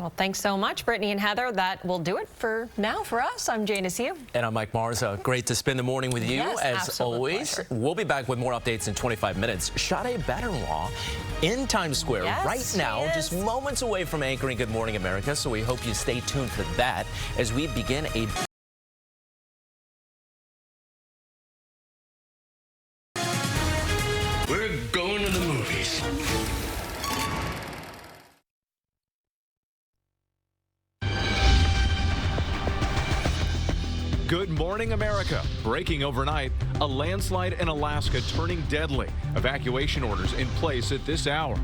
Well, thanks so much, Brittany and Heather. That will do it for now for us. I'm Jane Asiu. And I'm Mike Marza. Great to spend the morning with you, Yes, as always. pleasure. We'll be back with more updates in 25 minutes. Sade Baderinwa in Times Square right now, just moments away from anchoring Good Morning America. So we hope you stay tuned for that as we begin a... We're going to the movies. Good morning, America. Breaking overnight, a landslide in Alaska turning deadly. Evacuation orders in place at this hour.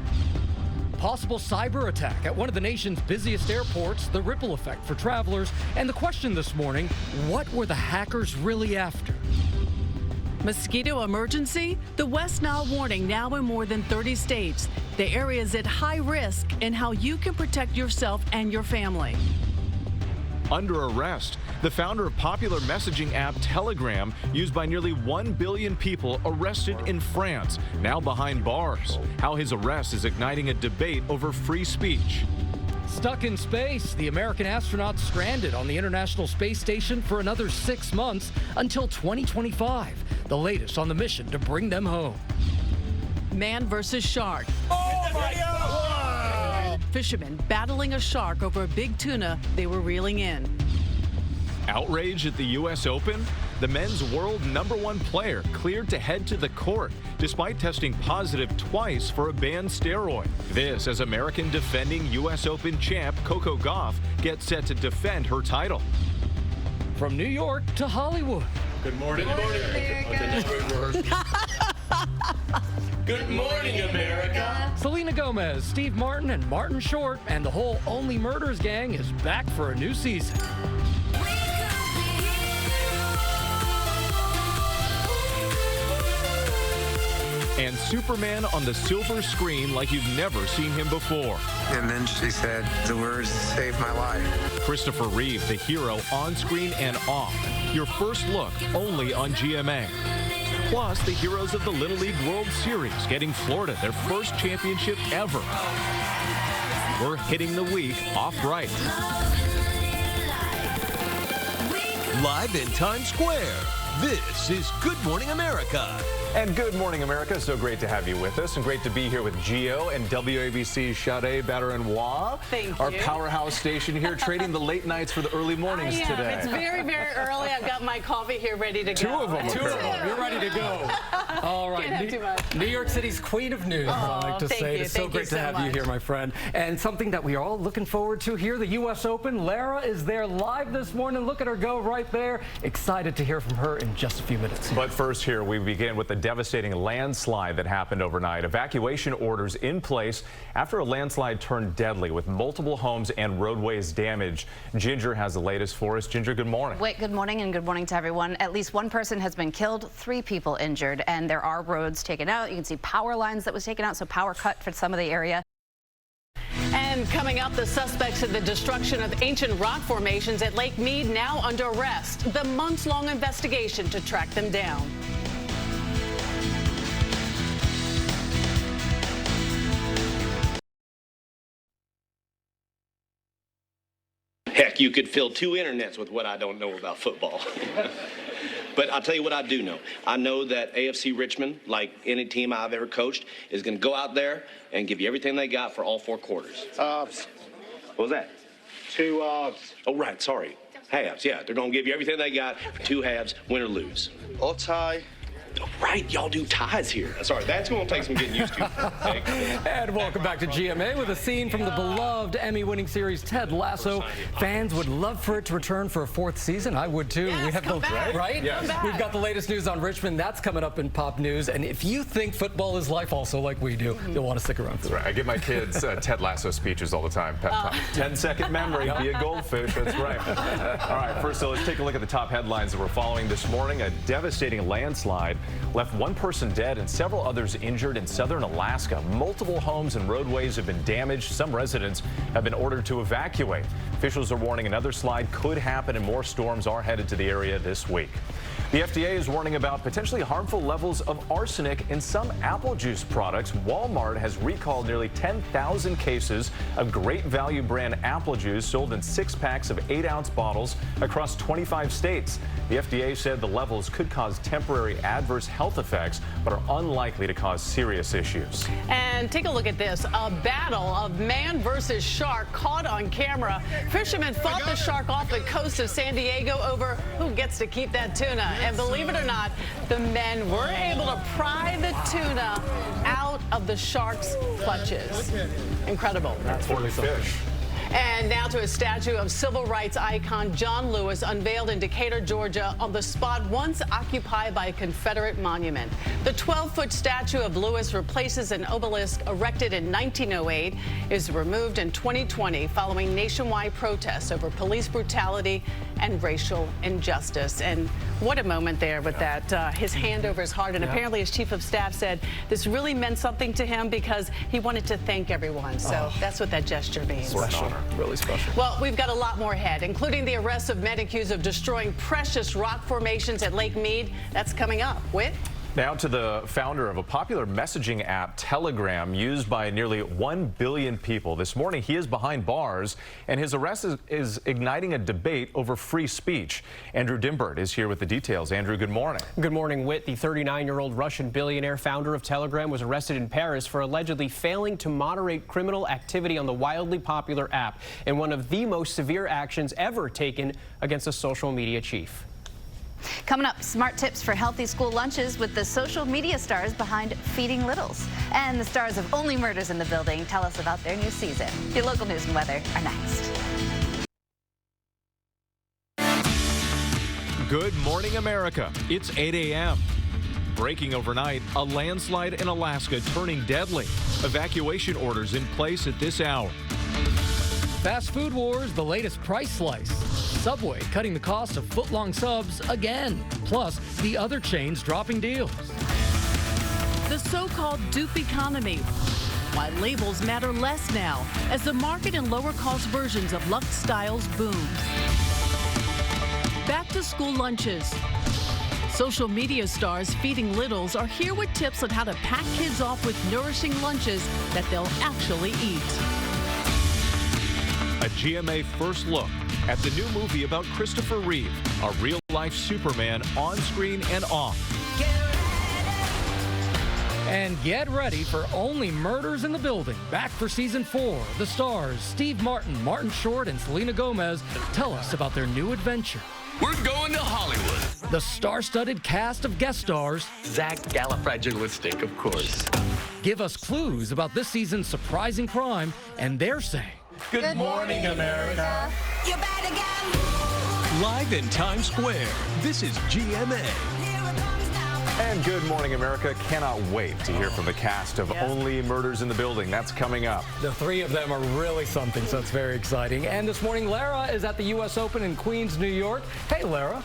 Possible cyber attack at one of the nation's busiest airports, the ripple effect for travelers, and the question this morning, what were the hackers really after? Mosquito emergency? The West Nile warning now in more than 30 states. The areas at high risk and how you can protect yourself and your family. Under arrest, the founder of popular messaging app Telegram, used by nearly 1 billion people, arrested in France, now behind bars. How his arrest is igniting a debate over free speech. Stuck in space, the American astronauts stranded on the International Space Station for another 6 months until 2025, the latest on the mission to bring them home. Man versus shark. Oh my God! Fishermen battling a shark over a big tuna they were reeling in. Outrage at the U.S. Open? The men's world #1 player cleared to head to the court despite testing positive twice for a banned steroid. This as American defending U.S. Open champ Coco Gauff gets set to defend her title. From New York to Hollywood. Good morning, America. Good morning, America. Selena Gomez, Steve Martin, and Martin Short, and the whole Only Murders gang is back for a new season. And Superman on the silver screen like you've never seen him before. And then she said the words saved my life. Christopher Reeve, the hero on screen and off. Your first look only on GMA. Plus, the heroes of the Little League World Series getting Florida their first championship ever. We're hitting the week off right. Live in Times Square, this is Good Morning America. And Good Morning America, so great to have you with us and great to be here with Gio and WABC's Sade Baderinwa. Thank our you. powerhouse station here, trading the late nights for the early mornings today. It's very, very early. I've got my coffee here ready to go. Two of them. You're ready to go. All right. Can't have too much. New York City's queen of news, I like to thank say. you. It's so Thank you great to so have you much. here, my friend. And something that we are all looking forward to here, the U.S. Open. Lara is there live this morning. Look at her go right there. Excited to hear from her in just a few minutes. But first here, we begin with the devastating landslide that happened overnight. Evacuation orders in place after a landslide turned deadly with multiple homes and roadways damaged. Ginger has the latest for us. Ginger, good morning. Wait, good morning and good morning to everyone. At least one person has been killed, 3 people injured, and there are roads taken out. You can see power lines that was taken out, so power cut for some of the area. And coming up, the suspects in the destruction of ancient rock formations at Lake Mead now under arrest. The months-long investigation to track them down. Heck, you could fill 2 internets with what I don't know about football. But I'll tell you what I do know. I know that AFC Richmond, like any team I've ever coached, is going to go out there and give you everything they got for all 4 quarters. Halves. What was that? 2 halves. Oh, right, sorry. Halves, yeah. They're going to give you everything they got for 2 halves, win or lose. Or tie. Oh, right, y'all do ties here. Sorry, that's going to take some getting used to. And welcome back to GMA with a scene from the beloved Emmy-winning series Ted Lasso. Fans would love for it to return for a 4th season. I would too. Yes, We have come back. right? Yes. We've got the latest news on Richmond. That's coming up in Pop News. And if you think football is life also like we do, you'll want to stick around for that. Right. I give my kids Ted Lasso speeches all the time. Pep talk. 10-second memory. Be a goldfish. That's right. All right. First, so let's take a look at the top headlines that we're following this morning. A devastating landslide left one person dead and several others injured in southern Alaska. Multiple homes and roadways have been damaged. Some residents have been ordered to evacuate. Officials are warning another slide could happen and more storms are headed to the area this week. The FDA is warning about potentially harmful levels of arsenic in some apple juice products. Walmart has recalled nearly 10,000 cases of Great Value brand apple juice sold in 6-packs of 8-ounce bottles across 25 states. The FDA said the levels could cause temporary adverse health effects, but are unlikely to cause serious issues. And take a look at this. A battle of man versus shark caught on camera. Fishermen fought the shark off the coast of San Diego over who gets to keep that tuna. And believe it or not, the men were able to pry the tuna out of the shark's clutches. Incredible. That's really fish. And now to a statue of civil rights icon John Lewis, unveiled in Decatur, Georgia, on the spot once occupied by a Confederate monument. The 12-foot statue of Lewis replaces an obelisk erected in 1908, is removed in 2020 following nationwide protests over police brutality and racial injustice. And what a moment there with that, his hand over his heart. And apparently his chief of staff said this really meant something to him because he wanted to thank everyone. So that's what that gesture means. Special. Really special. Well, we've got a lot more ahead, including the arrest of men accused of destroying precious rock formations at Lake Mead. That's coming up. Whit? Now to the founder of a popular messaging app, Telegram, used by nearly 1 billion people. This morning, he is behind bars, and his arrest is igniting a debate over free speech. Andrew Dimbert is here with the details. Andrew, good morning. Good morning, Whit. The 39-year-old Russian billionaire founder of Telegram was arrested in Paris for allegedly failing to moderate criminal activity on the wildly popular app in one of the most severe actions ever taken against a social media chief. Coming up, smart tips for healthy school lunches with the social media stars behind Feeding Littles. And the stars of Only Murders in the Building tell us about their new season. Your local news and weather are next. Good morning, America. It's 8 a.m. Breaking overnight, a landslide in Alaska turning deadly. Evacuation orders in place at this hour. Fast food wars, the latest price slice. Subway cutting the cost of foot-long subs again. Plus, the other chains dropping deals. The so-called dupe economy. Why labels matter less now as the market in lower-cost versions of Lux styles booms. Back to school lunches. Social media stars Feeding Littles are here with tips on how to pack kids off with nourishing lunches that they'll actually eat. A GMA first look at the new movie about Christopher Reeve, a real-life Superman on screen and off. And get ready for Only Murders in the Building. Back for season 4. The stars Steve Martin, Martin Short, and Selena Gomez tell us about their new adventure. We're going to Hollywood. The star-studded cast of guest stars. Zach Galifianakis, of course. Give us clues about this season's surprising crime, and they're saying, Good morning, America. You better get live in Times Square. This is GMA. And good morning, America. Cannot wait to hear from the cast of Only Murders in the Building. That's coming up. The 3 of them are really something, so it's very exciting. And this morning, Lara is at the U.S. Open in Queens, New York. Hey, Lara.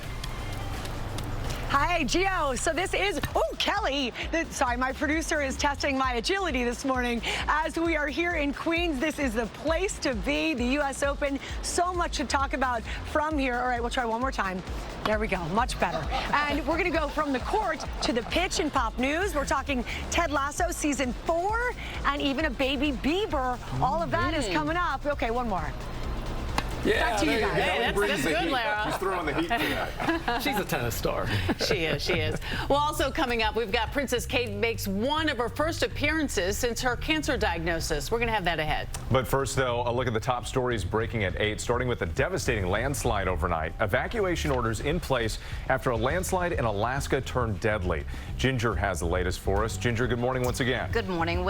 Hi, Gio. So this is, Kelly. Sorry, my producer is testing my agility this morning. As we are here in Queens, this is the place to be, the U.S. Open. So much to talk about from here. All right, we'll try one more time. There we go, much better. And we're going to go from the court to the pitch in pop news. We're talking Ted Lasso season 4 and even a baby Bieber. All of that is coming up. Okay, one more. Yeah, back to you guys. Hey, that's good, Lara. She's throwing the heat tonight. She's a tennis star. She is. Well, also coming up, we've got Princess Kate makes one of her first appearances since her cancer diagnosis. We're going to have that ahead. But first, though, a look at the top stories breaking at 8, starting with a devastating landslide overnight. Evacuation orders in place after a landslide in Alaska turned deadly. Ginger has the latest for us. Ginger, good morning once again. Good morning.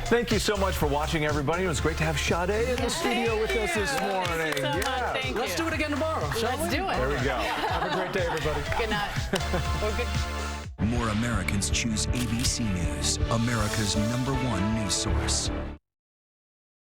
Thank you so much for watching, everybody. It was great to have Sade in the studio with us this morning. Thank you so much. Thank you. Let's do it again tomorrow, shall Let's we? do it. There we go. Have a great day, everybody. Good night. We're good. More Americans choose ABC News, America's #1 news source.